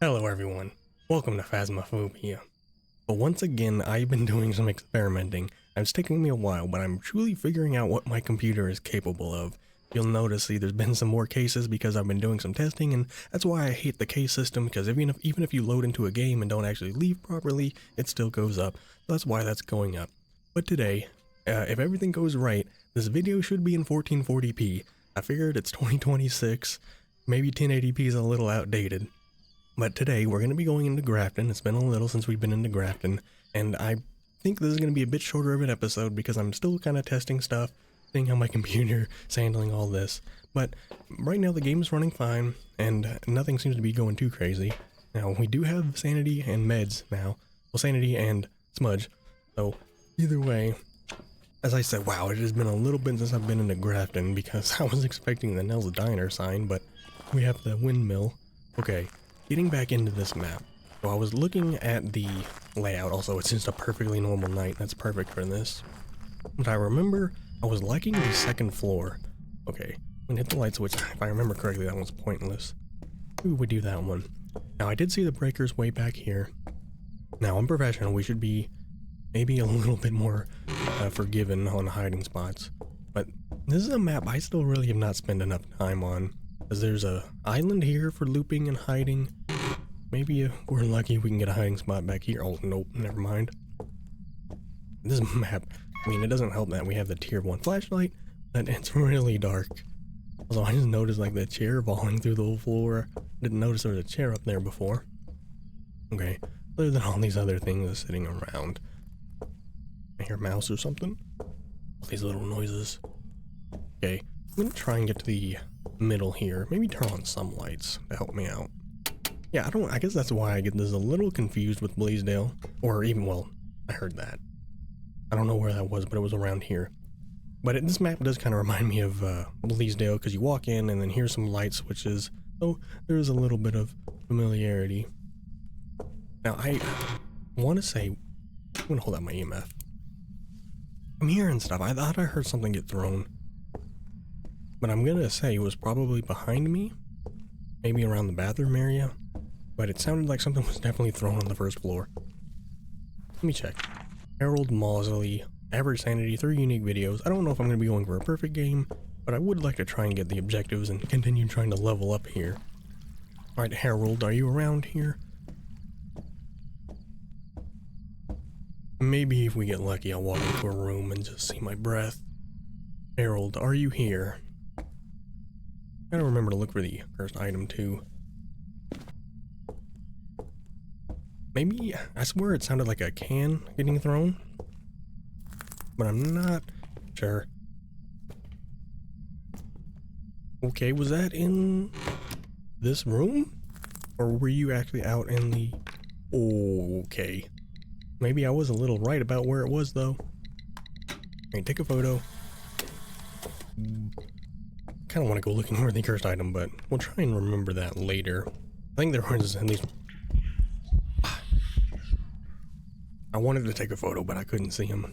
Hello everyone, welcome to Phasmophobia. But once again, I've been doing some experimenting. It's taking me a while, but I'm truly figuring out what my computer is capable of. You'll notice there's been some more cases because I've been doing some testing, and that's why I hate the case system, because even if you load into a game and don't actually leave properly, it still goes up. That's why that's going up. But today, if everything goes right, this video should be in 1440p. I figured it's 2026, maybe 1080p is a little outdated. But today we're going to be going into Grafton. It's been a little since we've been into Grafton, and I think this is going to be a bit shorter of an episode because I'm still kind of testing stuff, seeing how my computer is handling all this. But right now the game is running fine, and nothing seems to be going too crazy. Now, we do have sanity and meds now. Well, sanity and smudge. So, either way, as I said, wow, it has been a little bit since I've been into Grafton because I was expecting the Nell's Diner sign, but we have the windmill. Okay. Getting back into this map, so I was looking at the layout. Also, it's just a perfectly normal night. That's perfect for this. But I remember I was liking the second floor. Okay, I'm gonna hit the light switch. If I remember correctly, that one's pointless. Maybe we do that one. Now, I did see the breakers way back here. Now, I'm professional. We should be maybe a little bit more forgiven on hiding spots. But this is a map I still really have not spent enough time on. Because there's a island here for looping and hiding. Maybe if we're lucky we can get a hiding spot back here. Oh, nope, never mind. This map, I mean, it doesn't help that we have the tier 1 flashlight, but it's really dark. Also, I just noticed like the chair falling through the whole floor. Didn't notice there was a chair up there before. Okay, other than all these other things sitting around. I hear a mouse or something. All these little noises. Okay, I'm gonna try and get to the middle here. Maybe turn on some lights to help me out. Yeah, I guess that's why I get this a little confused with Blaisdell. Or even, well, I heard that. I don't know where that was, but it was around here. But this map does kind of remind me of Blaisdell, because you walk in and then here's some light switches. So there's a little bit of familiarity. Now, I want to say, I'm going to hold out my EMF. I'm hearing stuff. I thought I heard something get thrown. But I'm gonna say it was probably behind me, maybe around the bathroom area, but it sounded like something was definitely thrown on the first floor. Let me check. Harold Mausley, average sanity, 3 unique videos. I don't know if I'm gonna be going for a perfect game, but I would like to try and get the objectives and continue trying to level up here. Alright, Harold, are you around here? Maybe if we get lucky I'll walk into a room and just see my breath. Harold, are you here? I gotta remember to look for the first item too. Maybe, I swear it sounded like a can getting thrown, but I'm not sure. Okay, was that in this room? Or were you actually out in the... Okay. Maybe I was a little right about where it was though. Alright, take a photo. Kind of want to go looking for the cursed item, but we'll try and remember that later. I think there was at least... I wanted to take a photo, but I couldn't see him.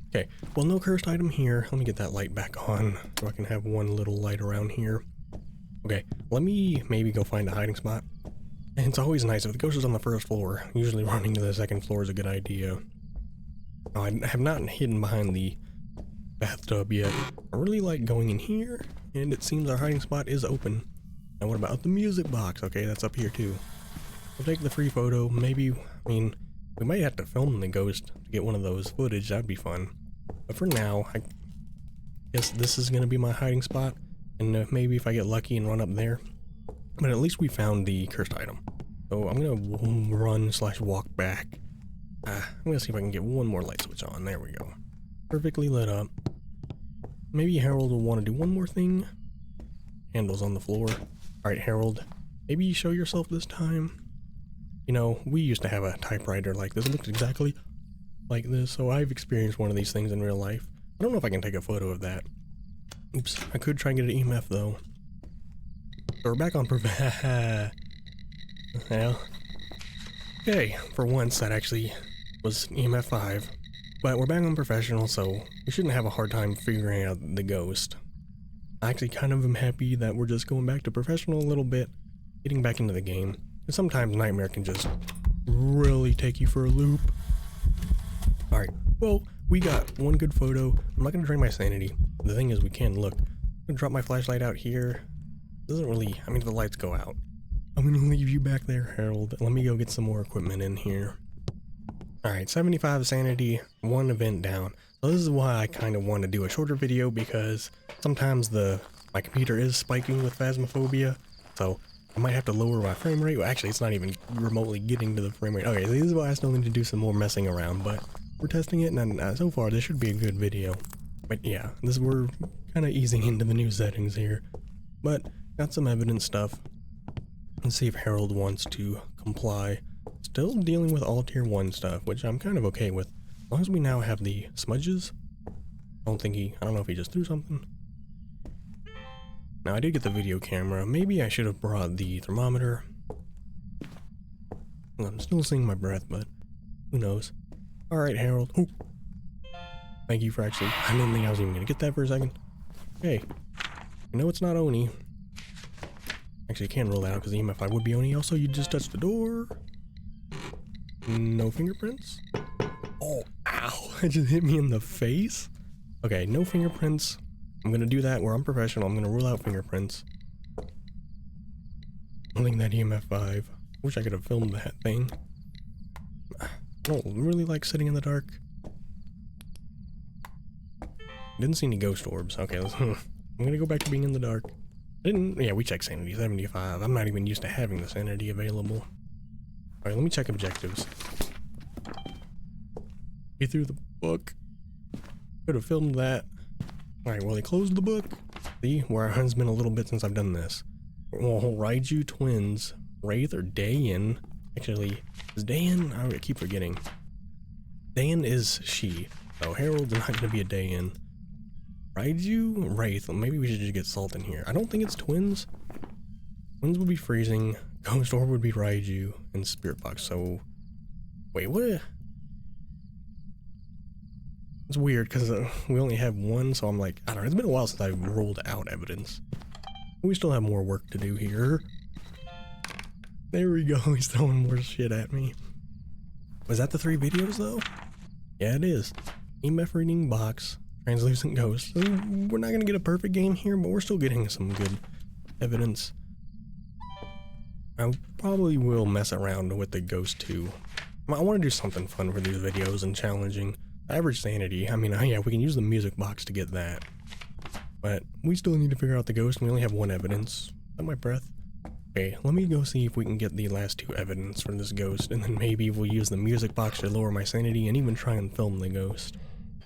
Okay, well, no cursed item here. Let me get that light back on so I can have one little light around here. Okay, let me maybe go find a hiding spot. And it's always nice if the ghost is on the first floor. Usually running to the second floor is a good idea. Oh, I have not hidden behind the bathtub yet. I really like going in here, and it seems our hiding spot is open. Now what about the music box? Okay, that's up here too. We'll take the free photo. Maybe, I mean, we might have to film the ghost to get one of those footage. That'd be fun. But for now, I guess this is going to be my hiding spot, and maybe if I get lucky and run up there. But at least we found the cursed item. So I'm going to run/walk back. I'm going to see if I can get one more light switch on. There we go. Perfectly lit up. Maybe Harold will want to do one more thing. Handles on the floor. Alright, Harold. Maybe you show yourself this time. You know, we used to have a typewriter like this. It looked exactly like this, so I've experienced one of these things in real life. I don't know if I can take a photo of that. Oops, I could try and get an EMF though. So we're back on well, okay, for once that actually was EMF 5. But we're back on professional, so we shouldn't have a hard time figuring out the ghost. I actually kind of am happy that we're just going back to professional a little bit. getting back into the game. And sometimes Nightmare can just really take you for a loop. Alright, well, we got one good photo. I'm not gonna drain my sanity. The thing is, we can look. I'm gonna drop my flashlight out here. Doesn't really, I mean, the lights go out. I'm gonna leave you back there, Harold. Let me go get some more equipment in here. Alright, 75 sanity, one event down. So this is why I kind of want to do a shorter video, because sometimes my computer is spiking with Phasmophobia, so I might have to lower my frame rate. Well, actually, it's not even remotely getting to the frame rate. Okay, so this is why I still need to do some more messing around, but we're testing it, and so far this should be a good video. But yeah, we're kind of easing into the new settings here. But got some evidence stuff. Let's see if Harold wants to comply. Still dealing with all tier 1 stuff, which I'm kind of okay with. As long as we now have the smudges. I don't know if he just threw something. Now I did get the video camera. Maybe I should have brought the thermometer. I'm still seeing my breath, but who knows. Alright, Harold. Oh. Thank you for actually, I didn't think I was even gonna get that for a second. Hey, you know it's not Oni. Actually, I can roll out because the EMF5 would be Oni. Also, you just touched the door. No fingerprints. Oh, ow. It just hit me in the face. Okay, no fingerprints. I'm gonna do that where I'm professional. I'm gonna rule out fingerprints. I think that EMF5. Wish I could have filmed that thing. I don't really like sitting in the dark. Didn't see any ghost orbs. Okay, I'm gonna go back to being in the dark. Yeah, we checked sanity, 75. I'm not even used to having the sanity available. Alright, let me check objectives. He threw the book. Could have filmed that. Alright, well, they closed the book. See, where it's been a little bit since I've done this. Well, Raiju twins, Wraith or Dayan. Actually, is Dayan? I keep forgetting. Dayan is she. So Harold's not going to be a Dayan. Raiju, Wraith. Well, maybe we should just get Salt in here. I don't think it's twins. Twins would be freezing. Ghost Orb would be Raiju and Spirit Box. So, wait, what? It's weird because we only have one, so I'm like, I don't know. It's been a while since I rolled out evidence. We still have more work to do here. There we go. He's throwing more shit at me. Was that the 3 videos though? Yeah, it is. EMF reading box, translucent ghost. So we're not gonna get a perfect game here, but we're still getting some good evidence. I probably will mess around with the ghost too. I want to do something fun for these videos and challenging. Average sanity. I mean, yeah, we can use the music box to get that. But we still need to figure out the ghost, and we only have 1 evidence. At my breath. Okay, let me go see if we can get the last 2 evidence for this ghost, and then maybe we'll use the music box to lower my sanity and even try and film the ghost.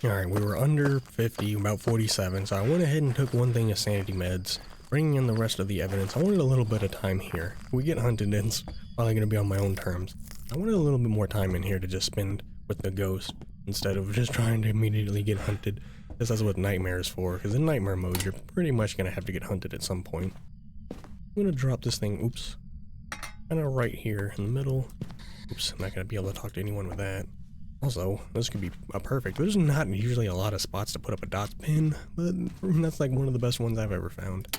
Alright, we were under 50, about 47, so I went ahead and took 1 thing of sanity meds, bringing in the rest of the evidence. I wanted a little bit of time here. If we get hunted, it's probably going to be on my own terms. I wanted a little bit more time in here to just spend with the ghost, instead of just trying to immediately get hunted. This is what Nightmare is for, because in Nightmare mode, you're pretty much going to have to get hunted at some point. I'm going to drop this thing, oops, kind of right here in the middle. Oops, I'm not going to be able to talk to anyone with that. Also, this could be a perfect. There's not usually a lot of spots to put up a dots pin, but that's like one of the best ones I've ever found.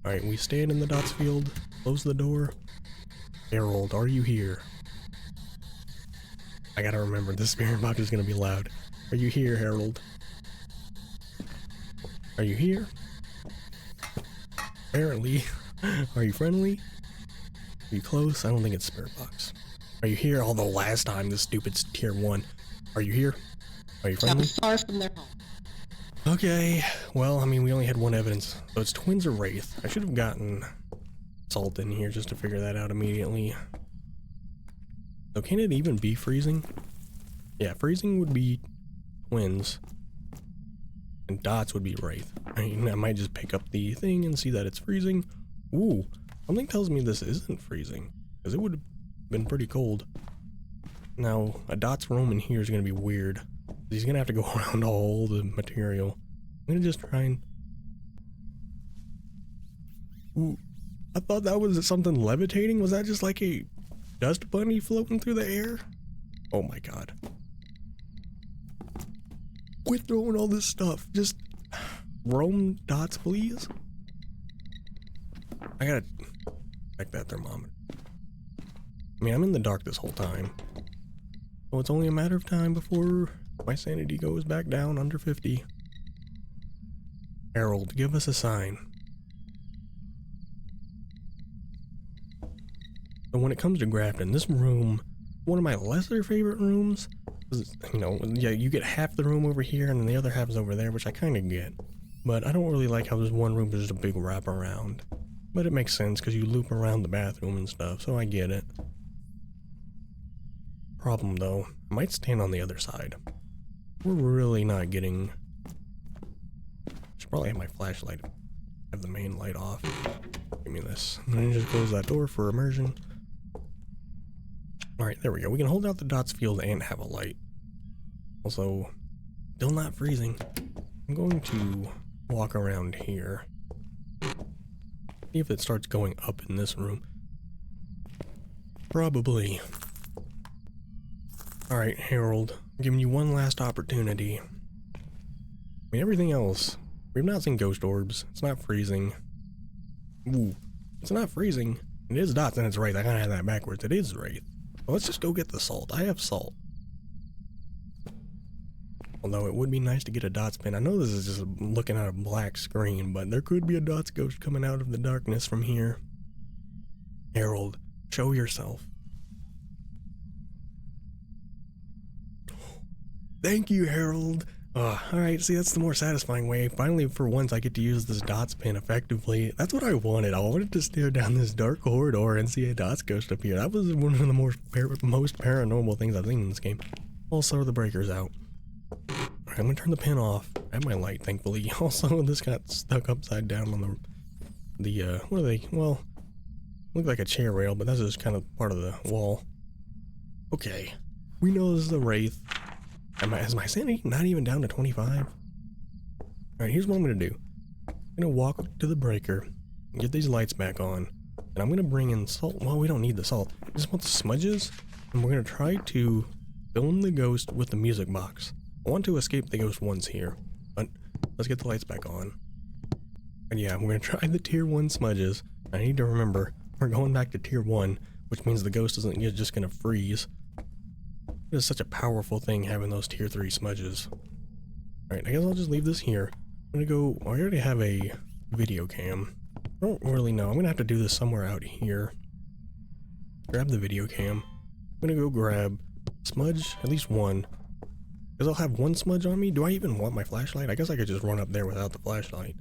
Alright, we stand in the dots field, close the door. Harold, are you here? I gotta remember, this spirit box is gonna be loud. Are you here, Harold? Are you here? Apparently. Are you friendly? Are you close? I don't think it's spirit box. Are you here? Although last time, this stupid's tier 1. Are you here? Are you friendly? Far from their home. Okay, well, I mean, we only had 1 evidence. So it's twins or Wraith. I should have gotten Salt in here just to figure that out immediately. So can it even be freezing? Yeah, freezing would be twins. And dots would be Wraith. I mean, I might just pick up the thing and see that it's freezing. Ooh, something tells me this isn't freezing, because it would have been pretty cold. Now, a dots roam in here is going to be weird. He's going to have to go around all the material. I'm going to just try and... Ooh, I thought that was something levitating. Was that just like a dust bunny floating through the air? Oh my god. Quit throwing all this stuff. Just roam dots, please. I check that thermometer. I mean, I'm in the dark this whole time. So it's only a matter of time before my sanity goes back down under 50. Harold, give us a sign. So when it comes to Grafton, this room, one of my lesser favorite rooms, is, you know, yeah, you get half the room over here and then the other half is over there, which I kind of get. But I don't really like how this one room is just a big wraparound. But it makes sense because you loop around the bathroom and stuff, so I get it. Problem though, I might stand on the other side. We're really not getting... Should probably have my flashlight. Have the main light off. Give me this. And then just close that door for immersion. Alright, there we go. We can hold out the dots field and have a light. Also, still not freezing. I'm going to walk around here. See if it starts going up in this room. Probably. Alright, Harold. I'm giving you one last opportunity. I mean, everything else. We've not seen ghost orbs. It's not freezing. Ooh. It's not freezing. It is dots and it's Wraith. I kinda had that backwards. It is Wraith. Well, let's just go get the salt. I have salt. Although it would be nice to get a dots pin. I know this is just looking at a black screen, but there could be a dots ghost coming out of the darkness from here. Harold, show yourself. Thank you, Harold. Alright, see, that's the more satisfying way. Finally, for once, I get to use this dots pin effectively. That's what I wanted. I wanted to stare down this dark corridor and see a dots ghost appear. That was one of the most paranormal things I've seen in this game. Also, the breaker's out. Alright, I'm gonna turn the pin off. I have my light, thankfully. Also, this got stuck upside down on the what are they? Well, look like a chair rail, but that's just kind of part of the wall. Okay, we know this is a Wraith. Is my sanity not even down to 25? Alright, here's what I'm gonna do. I'm gonna walk to the breaker, get these lights back on, and I'm gonna bring in salt. Well, we don't need the salt. I just want the smudges, and we're gonna try to film the ghost with the music box. I want to escape the ghost once here, but let's get the lights back on. And yeah, we're gonna try the tier 1 smudges. I need to remember, we're going back to tier 1, which means the ghost isn't just gonna freeze. It is such a powerful thing having those tier 3 smudges. Alright, I guess I'll just leave this here. I'm gonna go, I already have a video cam. I don't really know, I'm gonna have to do this somewhere out here. Grab the video cam. I'm gonna go grab smudge, at least one. Because I'll have one smudge on me. Do I even want my flashlight? I guess I could just run up there without the flashlight.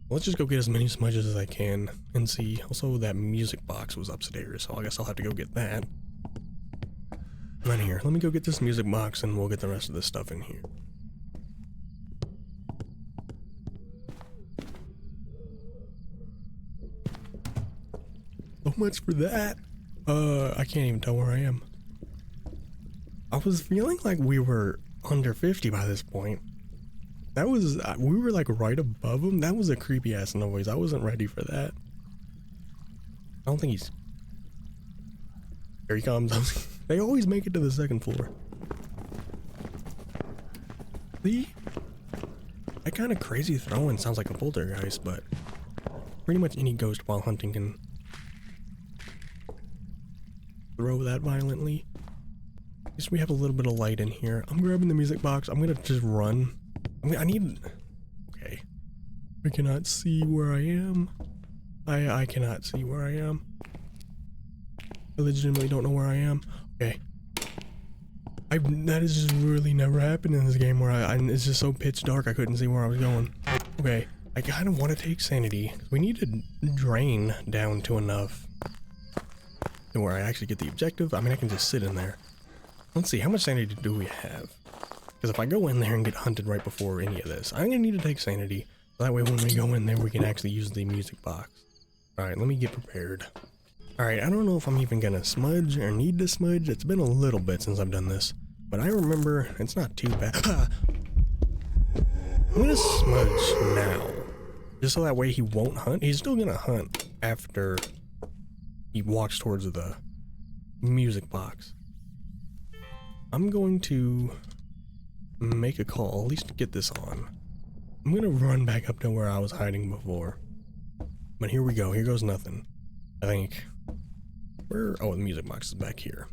Well, let's just go get as many smudges as I can and see. Also, that music box was upstairs, so I guess I'll have to go get that. Not here. Let me go get this music box and we'll get the rest of this stuff in here. So much for that. I can't even tell where I am. I was feeling like we were under 50 by this point. That was, we were like right above him. That was a creepy ass noise. I wasn't ready for that. I don't think he's... Here he comes. They always make it to the second floor. See? That kind of crazy throwing sounds like a poltergeist, but pretty much any ghost while hunting can throw that violently. At least we have a little bit of light in here. I'm grabbing the music box. I'm gonna just run. I need... Okay. I cannot see where I am. I cannot see where I am. I legitimately don't know where I am. Okay. That has just really never happened in this game where it's just so pitch dark I couldn't see where I was going. Okay. I kind of want to take sanity. We need to drain down to enough to where I actually get the objective. I mean, I can just sit in there. Let's see, how much sanity do we have? Because if I go in there and get hunted right before any of this, I'm going to need to take sanity. That way when we go in there, we can actually use the music box. Alright, let me get prepared. Alright, I don't know if I'm even going to smudge or need to smudge. It's been a little bit since I've done this. But I remember, it's not too bad. I'm going to smudge now. Just so that way he won't hunt. He's still going to hunt after he walks towards the music box. I'm going to make a call, at least to get this on. I'm going to run back up to where I was hiding before. But here we go. Here goes nothing. I think. Where? Oh, the music box is back here.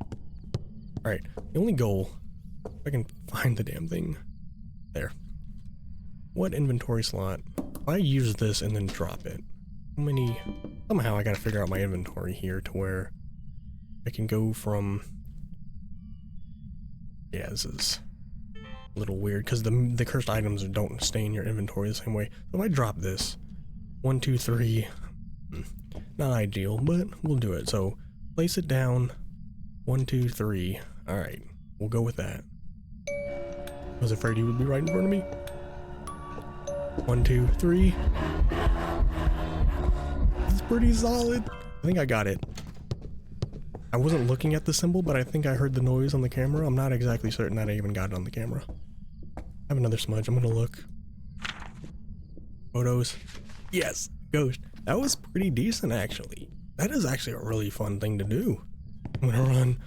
Alright, the only goal, if I can find the damn thing. There. What inventory slot? If I use this and then drop it, how many? Somehow I gotta figure out my inventory here to where I can go from. Yeah, this is a little weird because the cursed items don't stay in your inventory the same way. So if I drop this, 1, 2, 3, not ideal, but we'll do it. So place it down, 1, 2, 3. All right, we'll go with that. I was afraid he would be right in front of me. 1, 2, 3. It's pretty solid. I think I got it. I wasn't looking at the symbol, but I think I heard the noise on the camera. I'm not exactly certain that I even got it on the camera. I have another smudge. I'm gonna look. Photos. Yes, ghost. That was pretty decent, actually. That is actually a really fun thing to do. I'm gonna run.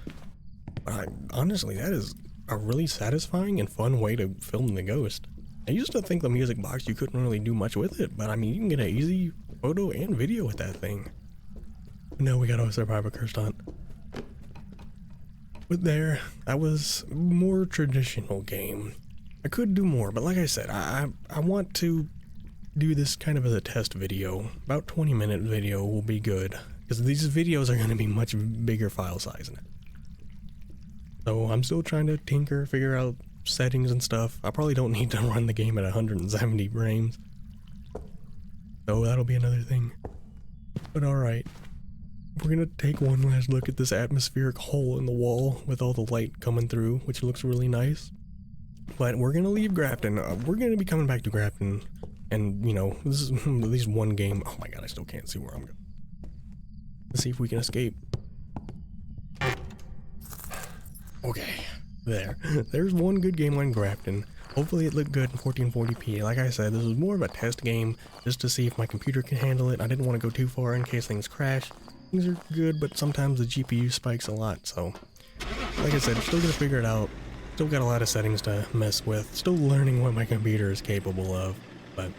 Honestly, that is a really satisfying and fun way to film the ghost. I used to think the music box, you couldn't really do much with it, but I mean, you can get an easy photo and video with that thing. Now we gotta survive a cursed hunt. But there, that was a more traditional game. I could do more, but like I said, I want to do this kind of as a test video. About 20-minute video will be good, because these videos are going to be much bigger file size in it. So I'm still trying to tinker, figure out settings and stuff. I probably don't need to run the game at 170 frames. So that'll be another thing. But alright. We're gonna take one last look at this atmospheric hole in the wall with all the light coming through, which looks really nice. But we're gonna leave Grafton. We're gonna be coming back to Grafton, and you know, this is at least one game. Oh my god, I still can't see where I'm going. Let's see if we can escape. Okay, there's one good game on Grafton. Hopefully it looked good in 1440p. Like I said, this was more of a test game, just to see if my computer can handle it. I didn't want to go too far in case things crash. Things are good, but sometimes the GPU spikes a lot, so like I said, still gonna figure it out. Still got a lot of settings to mess with. Still learning what my computer is capable of, but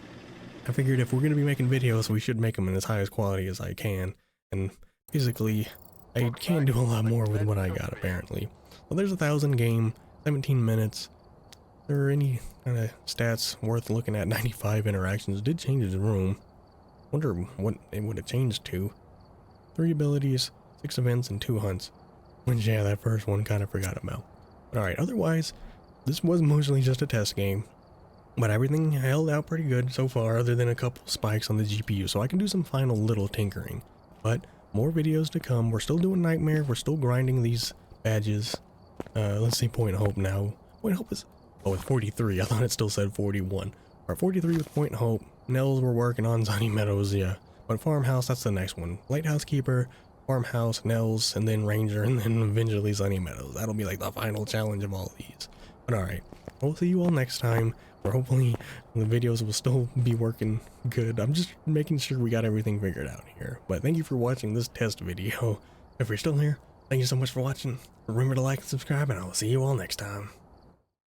I figured if we're gonna be making videos, we should make them in as high as quality as I can, and basically, I can do a lot more with what I got, apparently. Well, there's 1,000 game, 17 minutes. Are there any kind of stats worth looking at? 95 interactions. Did change his room. Wonder what it would have changed to. 3 abilities, 6 events, and 2 hunts. Which, yeah, that first one kind of forgot about. But alright, otherwise, this was mostly just a test game. But everything held out pretty good so far, other than a couple spikes on the GPU, so I can do some final little tinkering. But more videos to come. We're still doing Nightmare. We're still grinding these badges. Let's see Point Hope now. Point Hope is... oh, it's 43. I thought it still said 41. Alright, 43 with Point Hope. Nels we're working on. Sunny Meadows, yeah. But Farmhouse, that's the next one. Lighthouse Keeper, Farmhouse, Nels, and then Ranger, and then eventually Sunny Meadows. That'll be like the final challenge of all these. But alright, we'll see you all next time, where hopefully the videos will still be working good. I'm just making sure we got everything figured out here. But thank you for watching this test video. If you're still here, thank you so much for watching. Remember to like and subscribe, and I will see you all next time.